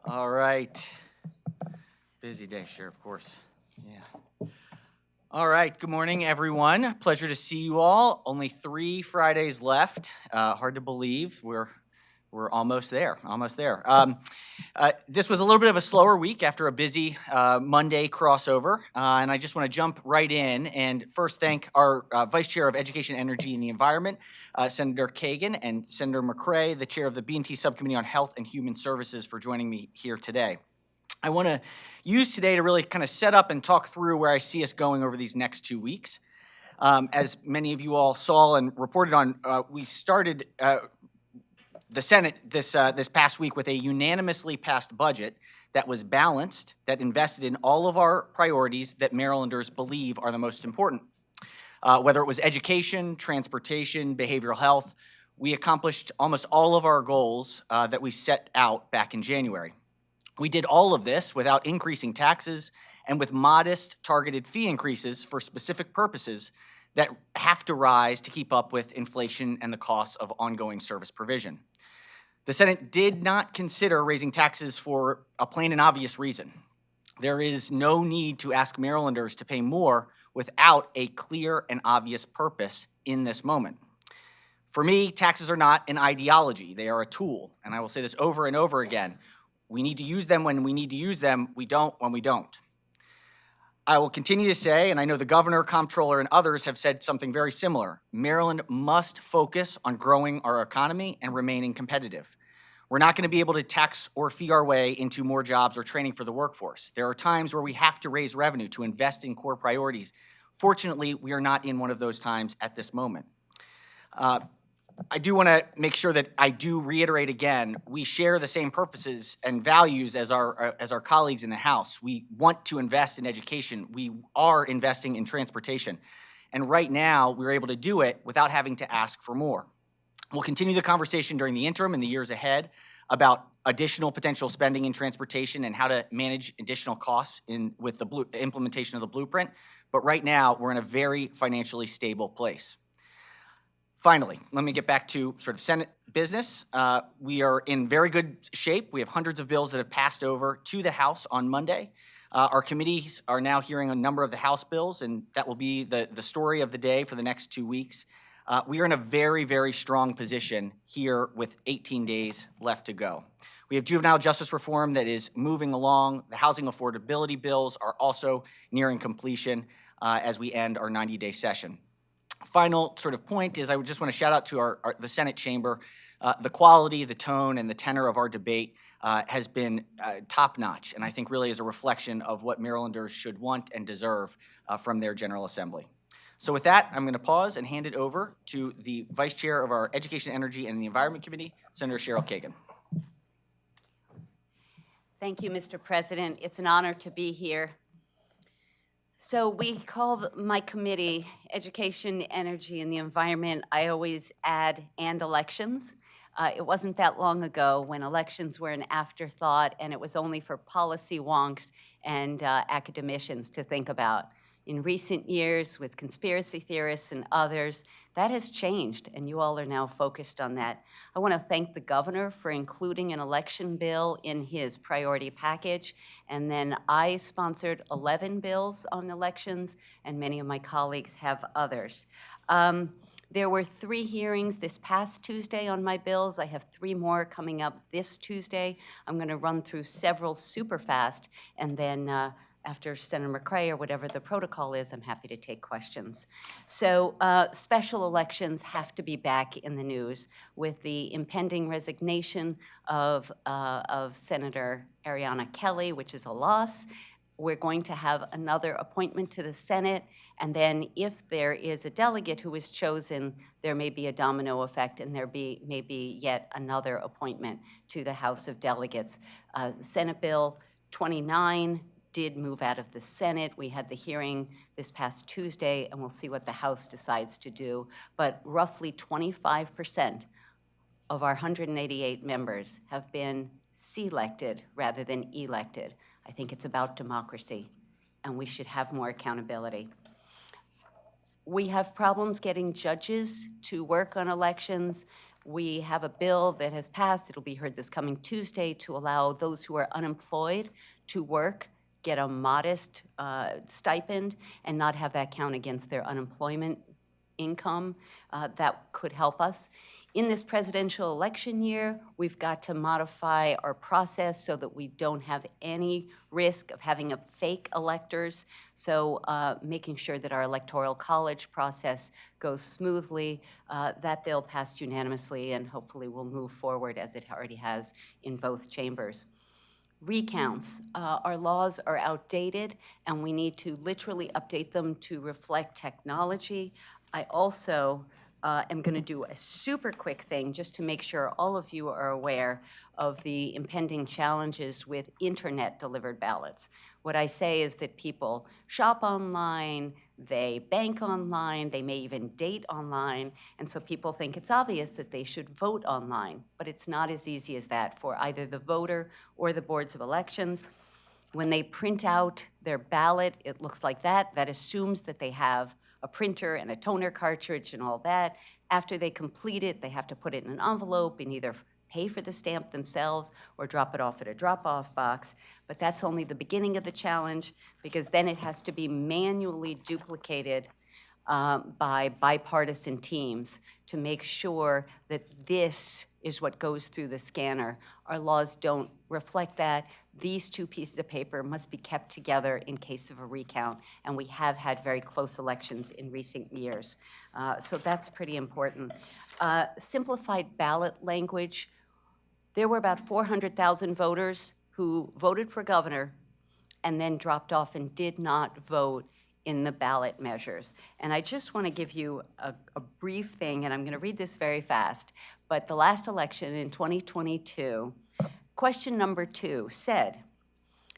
All right. Busy day, Sheriff, of course. Yeah. All right. Good morning, everyone. Pleasure to see you all. Only 3 Fridays left. Hard to believe. We're almost there. Almost there. This was a little bit of a slower week after a busy Monday crossover, and I just want to jump right in and first thank our Vice Chair of Education, Energy, and the Environment, Senator Kagan, and Senator McCray, the Chair of the B&T Subcommittee on Health and Human Services, for joining me here today. I want to use today to really kind of set up and talk through where I see us going over these next 2 weeks. As many of you all saw and reported on, we started the Senate this past week with a unanimously passed budget that was balanced, that invested in all of our priorities that Marylanders believe are the most important. Whether it was education, transportation, behavioral health, we accomplished almost all of our goals that we set out back in January. We did all of this without increasing taxes and with modest targeted fee increases for specific purposes that have to rise to keep up with inflation and the costs of ongoing service provision. The Senate did not consider raising taxes for a plain and obvious reason. There is no need to ask Marylanders to pay more without a clear and obvious purpose in this moment. For me, taxes are not an ideology. They are a tool, and I will say this over and over again. We need to use them when we need to use them. We don't when we don't. I will continue to say, and I know the governor, comptroller, and others have said something very similar. Maryland must focus on growing our economy and remaining competitive. We're not going to be able to tax or fee our way into more jobs or training for the workforce. There are times where we have to raise revenue to invest in core priorities. Fortunately, we are not in one of those times at this moment. I do want to make sure that I do reiterate again, we share the same purposes and values as our colleagues in the House. We want to invest in education. We are investing in transportation. And right now, we're able to do it without having to ask for more. We'll continue the conversation during the interim and the years ahead about additional potential spending in transportation and how to manage additional costs with the implementation of the blueprint. But right now, we're in a very financially stable place. Finally, let me get back to sort of Senate business. We are in very good shape. We have hundreds of bills that have passed over to the House on Monday. Our committees are now hearing a number of the House bills, and that will be the story of the day for the next 2 weeks. We are in a very, very strong position here with 18 days left to go. We have juvenile justice reform that is moving along. The housing affordability bills are also nearing completion as we end our 90-day session. Final sort of point is I would just want to shout out to the Senate chamber. The quality, the tone, and the tenor of our debate has been top-notch, and I think really is a reflection of what Marylanders should want and deserve from their General Assembly. So with that, I'm going to pause and hand it over to the Vice Chair of our Education, Energy, and the Environment Committee, Senator Cheryl Kagan. Thank you, Mr. President. It's an honor to be here. So we call my committee Education, Energy, and the Environment. I always add "and elections." It wasn't that long ago when elections were an afterthought and it was only for policy wonks and academicians to think about. In recent years, with conspiracy theorists and others, that has changed, and you all are now focused on that. I want to thank the governor for including an election bill in his priority package, and then I sponsored 11 bills on elections, and many of my colleagues have others. There were 3 hearings this past Tuesday on my bills. I have 3 more coming up this Tuesday. I'm going to run through several super fast, and then after Senator McCray or whatever the protocol is, I'm happy to take questions. So special elections have to be back in the news with the impending resignation of Senator Ariana Kelly, which is a loss. We're going to have another appointment to the Senate, and then if there is a delegate who is chosen, there may be a domino effect, and there may be yet another appointment to the House of Delegates. Senate Bill 29 did move out of the Senate. We had the hearing this past Tuesday, and we'll see what the House decides to do. But roughly 25% of our 188 members have been selected rather than elected. I think it's about democracy, and we should have more accountability. We have problems getting judges to work on elections. We have a bill that has passed, it'll be heard this coming Tuesday, to allow those who are unemployed to work, get a modest stipend, and not have that count against their unemployment income. That could help us. In this presidential election year, we've got to modify our process so that we don't have any risk of having fake electors. So making sure that our electoral college process goes smoothly. That bill passed unanimously and hopefully will move forward as it already has in both chambers. Recounts. Our laws are outdated and we need to literally update them to reflect technology. I also am going to do a super quick thing just to make sure all of you are aware of the impending challenges with internet-delivered ballots. What I say is that people shop online, they bank online, they may even date online, and so people think it's obvious that they should vote online, but it's not as easy as that for either the voter or the boards of elections. When they print out their ballot, it looks like that. That assumes that they have a printer and a toner cartridge and all that. After they complete it, they have to put it in an envelope and either pay for the stamp themselves or drop it off at a drop-off box. But that's only the beginning of the challenge, because then it has to be manually duplicated by bipartisan teams to make sure that this is what goes through the scanner. Our laws don't reflect that. These two pieces of paper must be kept together in case of a recount, and we have had very close elections in recent years. So that's pretty important. Simplified ballot language. There were about 400,000 voters who voted for governor and then dropped off and did not vote in the ballot measures. And I just want to give you a brief thing, and I'm going to read this very fast. But the last election in 2022, question number 2 said,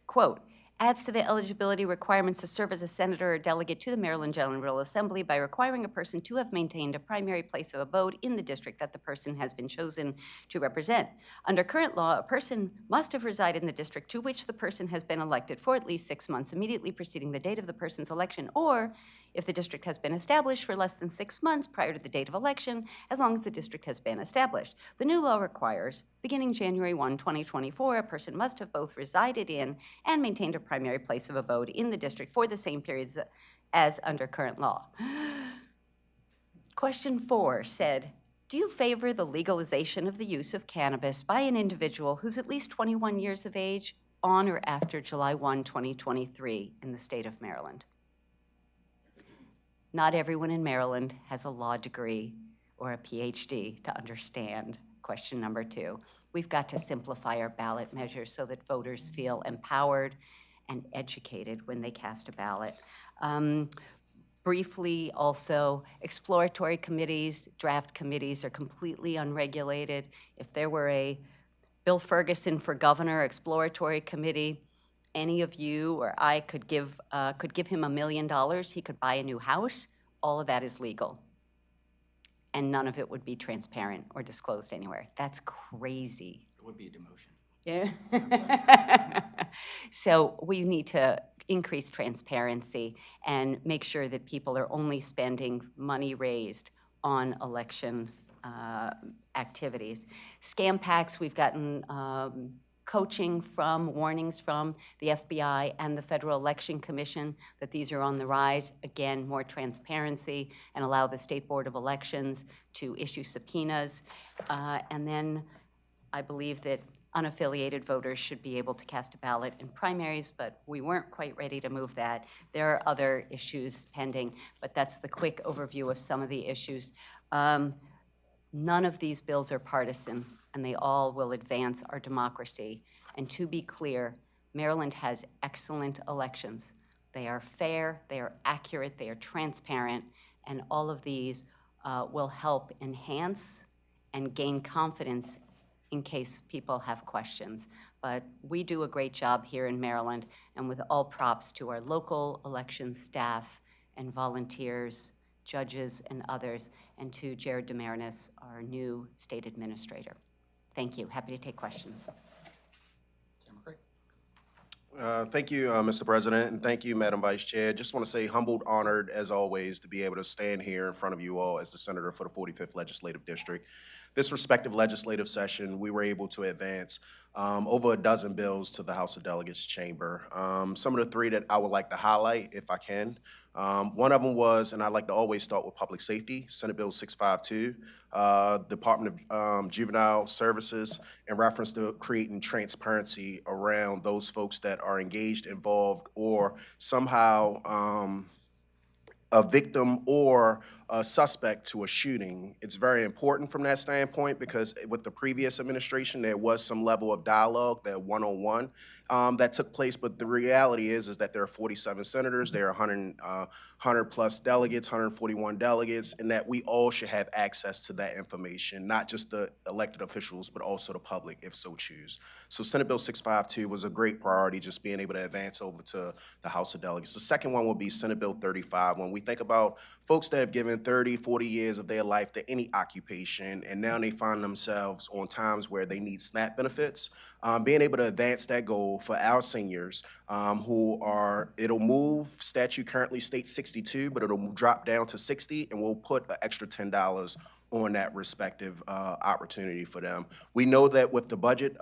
quote, adds to the eligibility requirements to serve as a senator or delegate to the Maryland General Assembly by requiring a person to have maintained a primary place of abode in the district that the person has been chosen to represent. Under current law, a person must have resided in the district to which the person has been elected for at least 6 months immediately preceding the date of the person's election, or if the district has been established for less than 6 months prior to the date of election, as long as the district has been established. The new law requires, beginning January 1, 2024, a person must have both resided in and maintained a primary place of abode in the district for the same periods as under current law. Question 4 said, do you favor the legalization of the use of cannabis by an individual who's at least 21 years of age on or after July 1, 2023 in the state of Maryland? Not everyone in Maryland has a law degree or a PhD to understand question number 2. We've got to simplify our ballot measures so that voters feel empowered and educated when they cast a ballot. Briefly, also, exploratory committees, draft committees are completely unregulated. If there were a Bill Ferguson for governor exploratory committee, any of you or I could give him $1 million. He could buy a new house. All of that is legal. And none of it would be transparent or disclosed anywhere. That's crazy. It would be a demotion. Yeah. So we need to increase transparency and make sure that people are only spending money raised on election activities. Scam packs, we've gotten coaching from, warnings from the FBI and the Federal Election Commission that these are on the rise. Again, more transparency and allow the State Board of Elections to issue subpoenas. And then I believe that unaffiliated voters should be able to cast a ballot in primaries, but we weren't quite ready to move that. There are other issues pending, but that's the quick overview of some of the issues. None of these bills are partisan, and they all will advance our democracy. And to be clear, Maryland has excellent elections. They are fair, they are accurate, they are transparent, and all of these will help enhance and gain confidence in case people have questions. But we do a great job here in Maryland, and with all props to our local election staff and volunteers, judges, and others, and to Jared Demarinis, our new state administrator. Thank you. Happy to take questions. Senator McCray. Thank you, Mr. President, and thank you, Madam Vice Chair. Just want to say humbled, honored, as always, to be able to stand here in front of you all as the Senator for the 45th Legislative District. This respective legislative session, we were able to advance over a dozen bills to the House of Delegates chamber. Some of the three that I would like to highlight, if I can. One of them was, and I like to always start with public safety, Senate Bill 652, Department of Juvenile Services, in reference to creating transparency around those folks that are engaged, involved, or somehow a victim or a suspect to a shooting. It's very important from that standpoint because with the previous administration, there was some level of dialogue, that one-on-one that took place. But the reality is that there are 47 senators, there are 100 plus delegates, 141 delegates, and that we all should have access to that information, not just the elected officials, but also the public if so choose. So Senate Bill 652 was a great priority, just being able to advance over to the House of Delegates. The second one will be Senate Bill 35. When we think about folks that have given 30, 40 years of their life to any occupation, and now they find themselves on times where they need SNAP benefits, being able to advance that goal for our seniors who are, it'll move, statute currently states 62, but it'll drop down to 60, and we'll put an extra $10 on that respective opportunity for them. We know that with the budget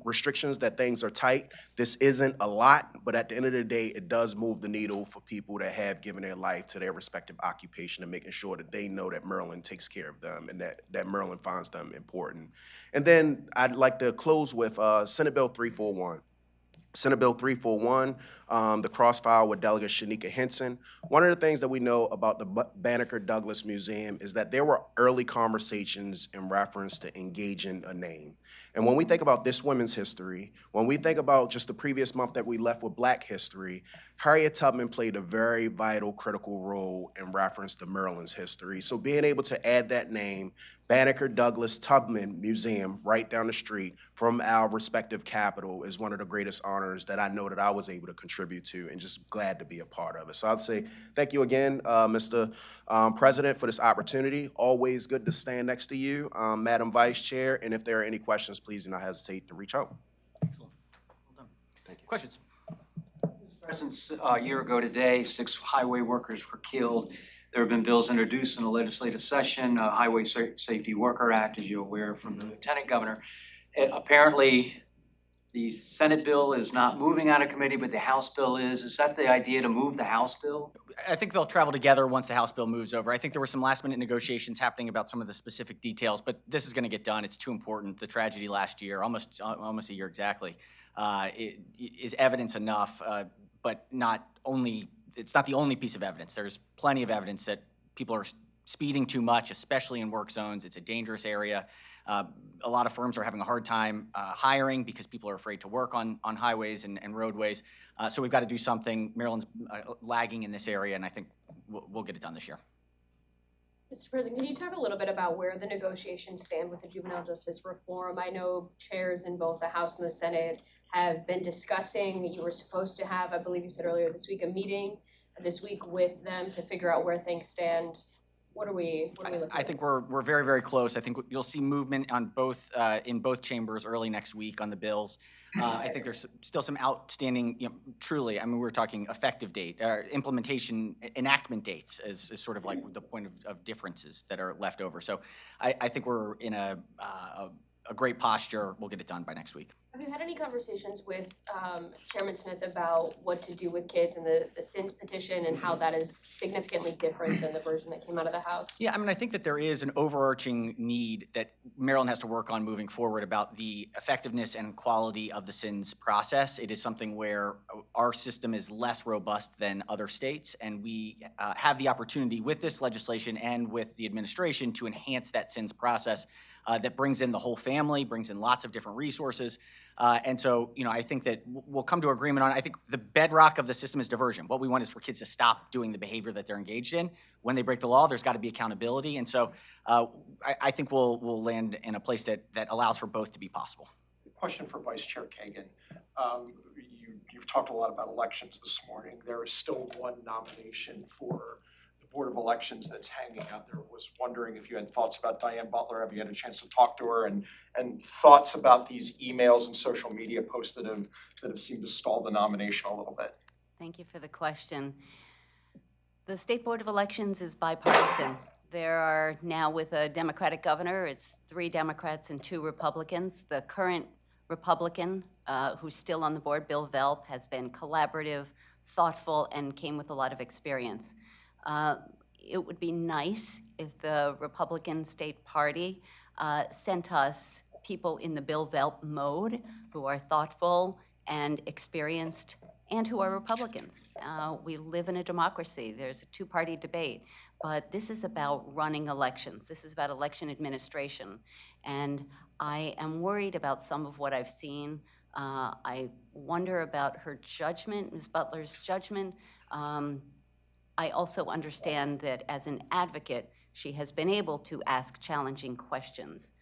restrictions that things are tight. This isn't a lot, but at the end of the day, it does move the needle for people that have given their life to their respective occupation and making sure that they know that Maryland takes care of them and that Maryland finds them important. And then I'd like to close with Senate Bill 341. Senate Bill 341, the crossfire with Delegate Shanika Henson. One of the things that we know about the Banneker Douglas Museum is that there were early conversations in reference to engaging a name. And when we think about this women's history, when we think about just the previous month that we left with Black history, Harriet Tubman played a very vital, critical role in reference to Maryland's history. So being able to add that name, Banneker Douglas Tubman Museum, right down the street from our respective capital, is one of the greatest honors that I know that I was able to contribute to, and just glad to be a part of it. So I'd say thank you again, Mr. President, for this opportunity. Always good to stand next to you, Madam Vice Chair, and if there are any questions, please do not hesitate to reach out. Excellent. Well done. Thank you. Questions? President, a year ago today, 6 highway workers were killed. There have been bills introduced in the legislative session, Highway Safety Worker Act, as you're aware, from the Lieutenant Governor. Apparently, the Senate bill is not moving out of committee, but the House bill is. Is that the idea, to move the House bill? I think they'll travel together once the House bill moves over. I think there were some last-minute negotiations happening about some of the specific details, but this is going to get done. It's too important. The tragedy last year, almost a year exactly, it is evidence enough, but it's not the only piece of evidence. There's plenty of evidence that people are speeding too much, especially in work zones. It's a dangerous area. A lot of firms are having a hard time hiring because people are afraid to work on highways and roadways. So we've got to do something. Maryland's lagging in this area, and I think we'll get it done this year. Mr. President, can you talk a little bit about where the negotiations stand with the juvenile justice reform? I know chairs in both the House and the Senate have been discussing. You were supposed to have, I believe you said earlier this week, a meeting this week with them to figure out where things stand. What are we looking at? I think we're very, very close. I think you'll see movement on both in both chambers early next week on the bills. I think there's still some outstanding, truly, I mean, we're talking effective date, implementation, enactment dates is sort of like the point of differences that are left over. So I think we're in a great posture. We'll get it done by next week. Have you had any conversations with Chairman Smith about what to do with kids and the SINS petition and how that is significantly different than the version that came out of the House? Yeah, I mean, I think that there is an overarching need that Maryland has to work on moving forward about the effectiveness and quality of the SINS process. It is something where our system is less robust than other states, and we have the opportunity with this legislation and with the administration to enhance that SINS process that brings in the whole family, brings in lots of different resources. And so, I think that we'll come to agreement on it. I think the bedrock of the system is diversion. What we want is for kids to stop doing the behavior that they're engaged in. When they break the law, there's got to be accountability. And so I think we'll land in a place that allows for both to be possible. Question for Vice Chair Kagan. You've talked a lot about elections this morning. There is still one nomination for the Board of Elections that's hanging out there. Was wondering if you had thoughts about Diane Butler. Have you had a chance to talk to her, and thoughts about these emails and social media posts that have seemed to stall the nomination a little bit? Thank you for the question. The State Board of Elections is bipartisan. There are now, with a Democratic governor, it's 3 Democrats and 2 Republicans. The current Republican, who's still on the board, Bill Velp, has been collaborative, thoughtful, and came with a lot of experience. It would be nice if the Republican State Party sent us people in the Bill Velp mode who are thoughtful and experienced and who are Republicans. We live in a democracy. There's a 2-party debate, but this is about running elections. This is about election administration. And I am worried about some of what I've seen. I wonder about her judgment, Ms. Butler's judgment. I also understand that as an advocate, she has been able to ask challenging questions.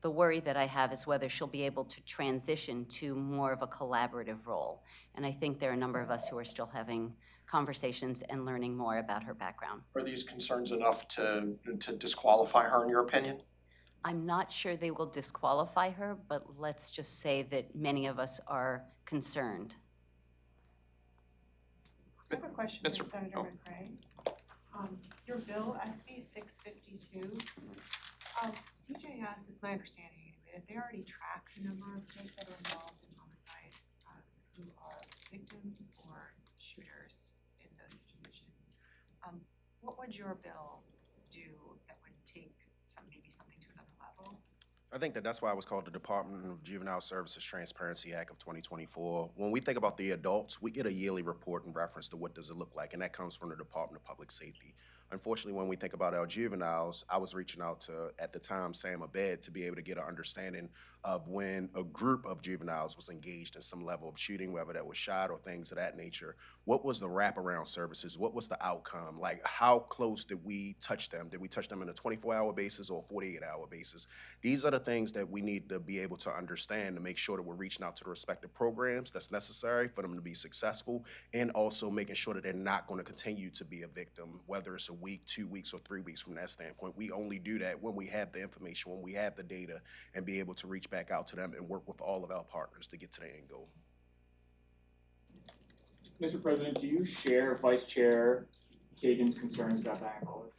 The worry that I have is whether she'll be able to transition to more of a collaborative role. And I think there are a number of us who are still having conversations and learning more about her background. Are these concerns enough to disqualify her, in your opinion? I'm not sure they will disqualify her, but let's just say that many of us are concerned. I have a question for Senator McRae. Your bill, SB 652, DJS, is my understanding anyway, that they already track the number of kids that are involved in homicides who are victims or shooters in those situations. What would your bill do that would take maybe something to another level? I think that's why it was called the Department of Juvenile Services Transparency Act of 2024. When we think about the adults, we get a yearly report in reference to what does it look like, and that comes from the Department of Public Safety. Unfortunately, when we think about our juveniles, I was reaching out to, at the time, Sam Abed, to be able to get an understanding of when a group of juveniles was engaged in some level of shooting, whether that was shot or things of that nature. What was the wraparound services? What was the outcome? Like, how close did we touch them? Did we touch them on a 24-hour basis or a 48-hour basis? These are the things that we need to be able to understand to make sure that we're reaching out to the respective programs that's necessary for them to be successful, and also making sure that they're not going to continue to be a victim, whether it's a week, 2 weeks, or 3 weeks from that standpoint. We only do that when we have the information, when we have the data, and be able to reach back out to them and work with all of our partners to get to the end goal. Mr. President, do you share Vice Chair Kagan's concerns about Diane Butler?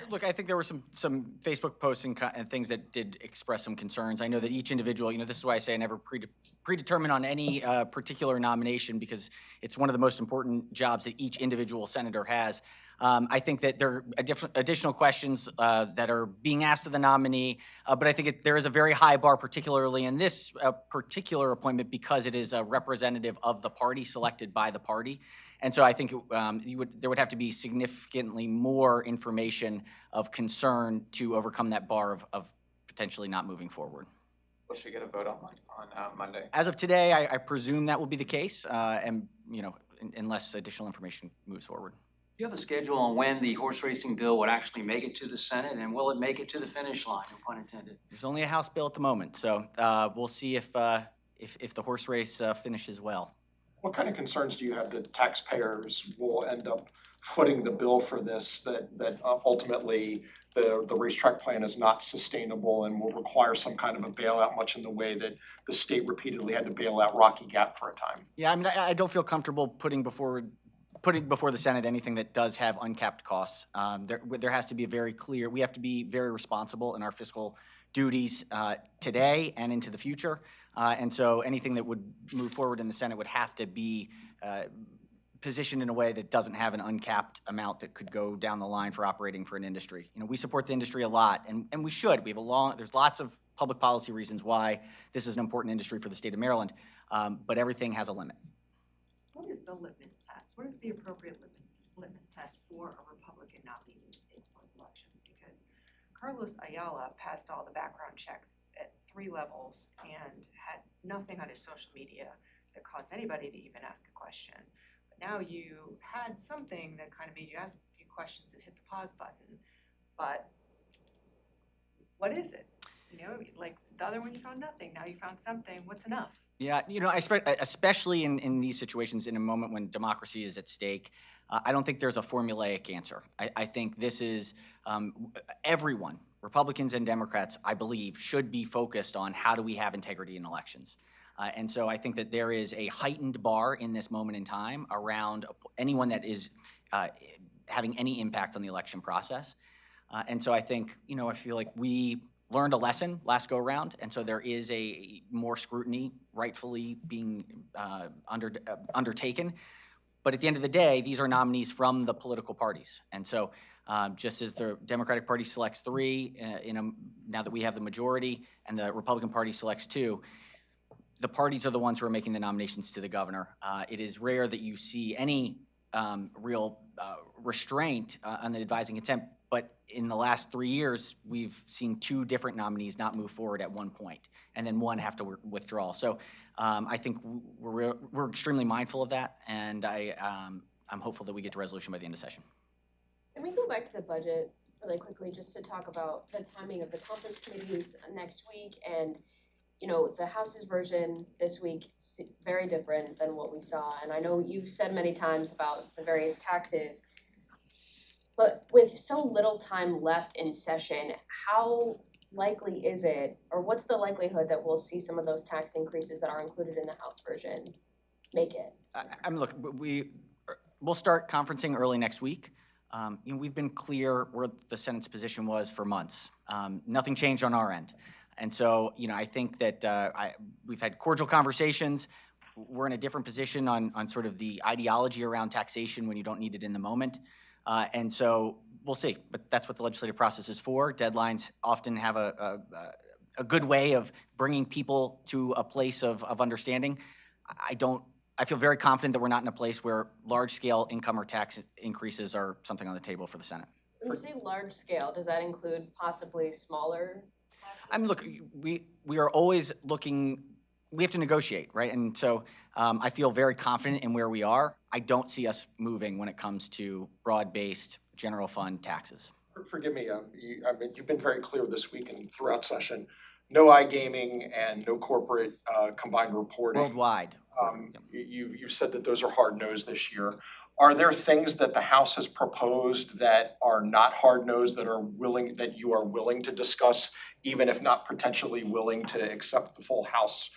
Look, I think there were some Facebook posts and things that did express some concerns. I know that each individual, this is why I say I never predetermine on any particular nomination, because it's one of the most important jobs that each individual senator has. I think that there are additional questions that are being asked of the nominee, but I think there is a very high bar, particularly in this particular appointment, because it is a representative of the party selected by the party. And so I think there would have to be significantly more information of concern to overcome that bar of potentially not moving forward. Will she get a vote on Monday? As of today, I presume that will be the case, and unless additional information moves forward. Do you have a schedule on when the horse racing bill would actually make it to the Senate, and will it make it to the finish line, no pun intended? There's only a House bill at the moment, so we'll see if the horse race finishes well. What kind of concerns do you have that taxpayers will end up footing the bill for this, that ultimately the racetrack plan is not sustainable and will require some kind of a bailout, much in the way that the state repeatedly had to bail out Rocky Gap for a time? Yeah, I mean, I don't feel comfortable putting before the Senate anything that does have uncapped costs. There has to be we have to be very responsible in our fiscal duties today and into the future. And so anything that would move forward in the Senate would have to be positioned in a way that doesn't have an uncapped amount that could go down the line for operating for an industry. We support the industry a lot, and we should. There's lots of public policy reasons why this is an important industry for the state of Maryland, but everything has a limit. What is the litmus test? What is the appropriate litmus test for a Republican nominee in state board elections? Because Carlos Ayala passed all the background checks at 3 levels and had nothing on his social media that caused anybody to even ask a question. But now you had something that kind of made you ask a few questions and hit the pause button. But what is it? You know, like the other one you found nothing, now you found something, what's enough? Yeah, especially in these situations, in a moment when democracy is at stake, I don't think there's a formulaic answer. I think this is everyone, Republicans and Democrats, I believe, should be focused on how do we have integrity in elections. And so I think that there is a heightened bar in this moment in time around anyone that is having any impact on the election process. And so I think, I feel like we learned a lesson last go around, and so there is a more scrutiny rightfully being undertaken. But at the end of the day, these are nominees from the political parties. And so just as the Democratic Party selects 3, now that we have the majority, and the Republican Party selects 2, the parties are the ones who are making the nominations to the governor. It is rare that you see any real restraint on the advising consent. But in the last 3 years, we've seen 2 different nominees not move forward at one point, and then 1 have to withdraw. So I think we're extremely mindful of that, and I'm hopeful that we get to resolution by the end of session. Can we go back to the budget really quickly, just to talk about the timing of the conference committees next week? And, the House's version this week is very different than what we saw. And I know you've said many times about the various taxes, but with so little time left in session, how likely is it, or what's the likelihood that we'll see some of those tax increases that are included in the House version make it? Look, we'll start conferencing early next week. We've been clear where the Senate's position was for months. Nothing changed on our end. And so, I think that we've had cordial conversations. We're in a different position on sort of the ideology around taxation when you don't need it in the moment. And so we'll see, but that's what the legislative process is for. Deadlines often have a good way of bringing people to a place of understanding. I feel very confident that we're not in a place where large-scale income or tax increases are something on the table for the Senate. When you say large scale, does that include possibly smaller? Look, we are always looking. We have to negotiate, right? And so I feel very confident in where we are. I don't see us moving when it comes to broad-based general fund taxes. Forgive me, you've been very clear this week and throughout session, no iGaming and no corporate combined reporting. Worldwide. You said that those are hard-nosed this year. Are there things that the House has proposed that are not hard-nosed, that you are willing to discuss, even if not potentially willing to accept the full House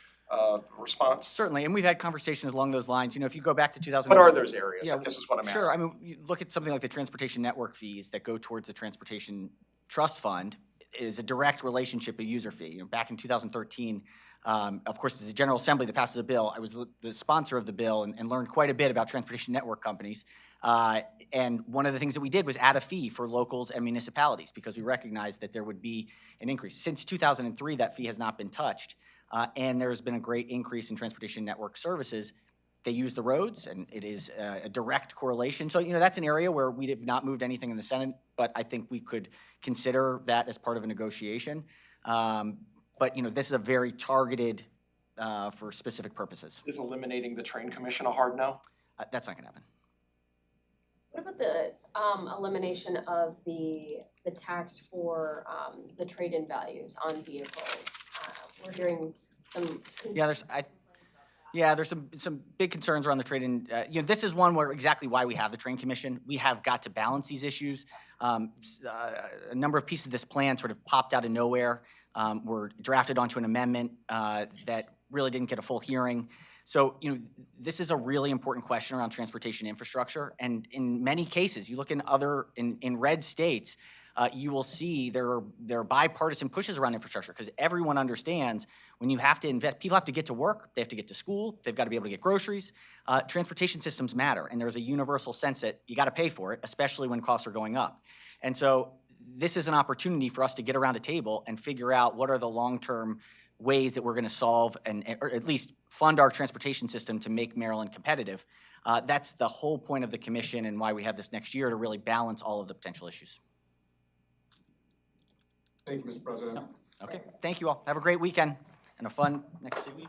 response? Certainly, and we've had conversations along those lines. If you go back to 2000. What are those areas? Yeah, I guess is what I'm asking. Sure. You look at something like the transportation network fees that go towards the Transportation Trust Fund is a direct relationship, a user fee. Back in 2013, of course, it's the General Assembly that passes a bill. I was the sponsor of the bill and learned quite a bit about transportation network companies. And one of the things that we did was add a fee for locals and municipalities because we recognized that there would be an increase. Since 2003, that fee has not been touched. And there's been a great increase in transportation network services. They use the roads, and it is a direct correlation. So, that's an area where we have not moved anything in the Senate, but I think we could consider that as part of a negotiation. But, this is a very targeted for specific purposes. Is eliminating the train commission a hard no? That's not going to happen. What about the elimination of the tax for the trade-in values on vehicles? We're hearing some. There's some big concerns around the trade-in. This is one where exactly why we have the Train Commission. We have got to balance these issues. A number of pieces of this plan sort of popped out of nowhere, were drafted onto an amendment that really didn't get a full hearing. So, this is a really important question around transportation infrastructure. And in many cases, you look in red states, you will see there are bipartisan pushes around infrastructure because everyone understands when you have to invest, people have to get to work, they have to get to school, they've got to be able to get groceries. Transportation systems matter, and there's a universal sense that you got to pay for it, especially when costs are going up. And so this is an opportunity for us to get around a table and figure out what are the long-term ways that we're going to solve or at least fund our transportation system to make Maryland competitive. That's the whole point of the commission and why we have this next year to really balance all of the potential issues. Thank you, Mr. President. Okay, thank you all. Have a great weekend and a fun next week.